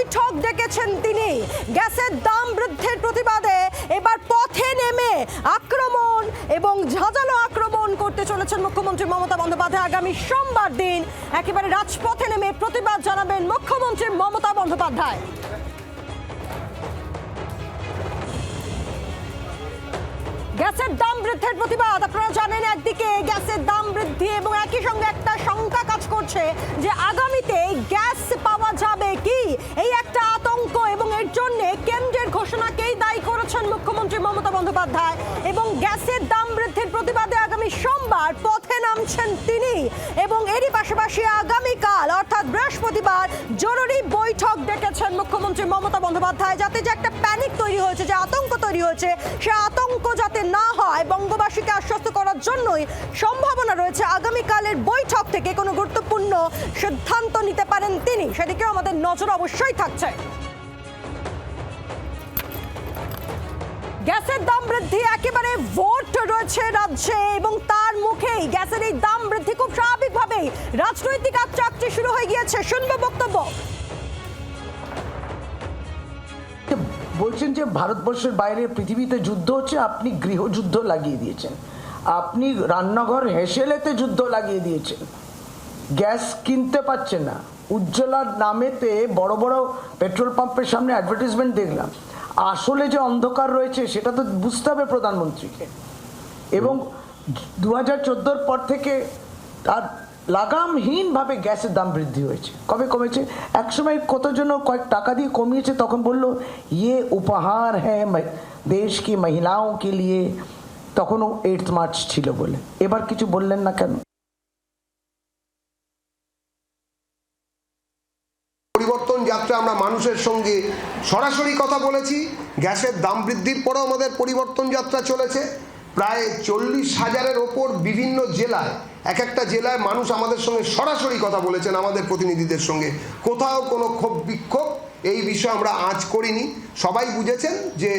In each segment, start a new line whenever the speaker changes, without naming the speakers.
বৈঠক ডেকেছেন তিনি। গ্যাসের দাম বৃদ্ধির প্রতিবাদে এবার পথে নেমে আক্রমণ এবং ঝাঁঝালো আক্রমণ করতে চলেছেন মুখ্যমন্ত্রী মমতা বন্দ্যোপাধ্যায়। আগামী সোমবার দিন একেবারে রাজপথে নেমে প্রতিবাদ জানাবেন মুখ্যমন্ত্রী মমতা বন্দ্যোপাধ্যায়। গ্যাসের দাম বৃদ্ধির প্রতিবাদ, আপনারা জানেন একদিকে গ্যাসের দাম বৃদ্ধি এবং একই সঙ্গে একটা শঙ্কা কাজ করছে যে আগামীতে গ্যাস পাওয়া যাবে কি, এই একটা আতঙ্ক, এবং এর জন্য কেন্দ্রের ঘোষণাকেই দায়ী করেছেন মুখ্যমন্ত্রী মমতা বন্দ্যোপাধ্যায়। এবং গ্যাসের দাম বৃদ্ধির প্রতিবাদে আগামী সোমবার পথে নামছেন তিনি এবং এরই পাশাপাশি আগামীকাল অর্থাৎ বৃহস্পতিবার জরুরি বৈঠক ডেকেছেন মুখ্যমন্ত্রী মমতা বন্দ্যোপাধ্যায়, যাতে যে একটা প্যানিক তৈরি হয়েছে, যে আতঙ্ক তৈরি হয়েছে, সে আতঙ্ক যাতে না হয় বঙ্গবাসীকে আশ্বস্ত করার জন্যই সম্ভাবনা রয়েছে আগামীকালের বৈঠক থেকে কোনো গুরুত্বপূর্ণ সিদ্ধান্ত নিতে পারেন তিনি। সেদিকেও আমাদের নজর অবশ্যই থাকছে। গ্যাসের দাম বৃদ্ধি একেবারে ভোট রয়েছে রাজ্যে এবং তার মুখেই গ্যাসের এই দাম বৃদ্ধি খুব স্বাভাবিকভাবেই রাজনৈতিক আত্মচাকরি শুরু হয়ে গিয়েছে। শুনবো বক্তব্য।
বলছেন যে ভারতবর্ষের বাইরে পৃথিবীতে যুদ্ধ হচ্ছে, আপনি গৃহযুদ্ধ লাগিয়ে দিয়েছেন, আপনি রান্নাঘর হেসেলেতে যুদ্ধ লাগিয়ে দিয়েছেন, গ্যাস কিনতে পারছে না। উজ্জ্বলার নামেতে বড় বড় পেট্রোল পাম্পের সামনে অ্যাডভার্টাইজমেন্ট দেখলাম। আসলে যে অন্ধকার রয়েছে সেটা তো বুঝতে হবে প্রধানমন্ত্রীকে। এবং 2014 পর থেকে তার লাগামহীনভাবে গ্যাসের দাম বৃদ্ধি হয়েছে। কবে কমেছে? একসময় কত জন কয়েক টাকা দিয়ে কমিয়েছে, তখন বললো ইয়ে উপহার হ্যাঁ দেশ কি মহিলাও কে লিয়ে, তখনও 8 মার্চ ছিল বলে। এবার কিছু বললেন না কেন?
পরিবর্তন যাত্রা আমরা মানুষের সঙ্গে সরাসরি কথা বলেছি। গ্যাসের দাম বৃদ্ধির পরেও আমাদের পরিবর্তন যাত্রা চলেছে। প্রায় 40,000-এর ওপর বিভিন্ন জেলায়, এক একটা জেলায় মানুষ আমাদের সঙ্গে সরাসরি কথা বলেছেন আমাদের প্রতিনিধিদের সঙ্গে। কোথাও কোনো ক্ষোভ বিক্ষোভ এই বিষয়ে আমরা আঁচ করিনি। সবাই বুঝেছেন যে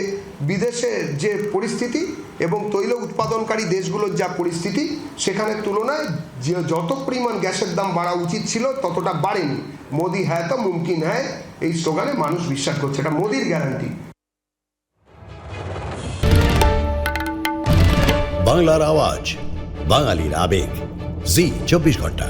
বিদেশের যে পরিস্থিতি এবং তৈল উৎপাদনকারী দেশগুলোর যা পরিস্থিতি, সেখানের তুলনায় যে যত পরিমাণ গ্যাসের দাম বাড়া উচিত ছিল ততটা বাড়েনি। মোদি হ্যাঁ তো মুমকিন হ্যাঁ, এই স্লোগানে মানুষ বিশ্বাস করছে, এটা মোদির গ্যারান্টি।
বাংলার আওয়াজ, বাঙালির আবেগ, জি 24 ঘন্টা।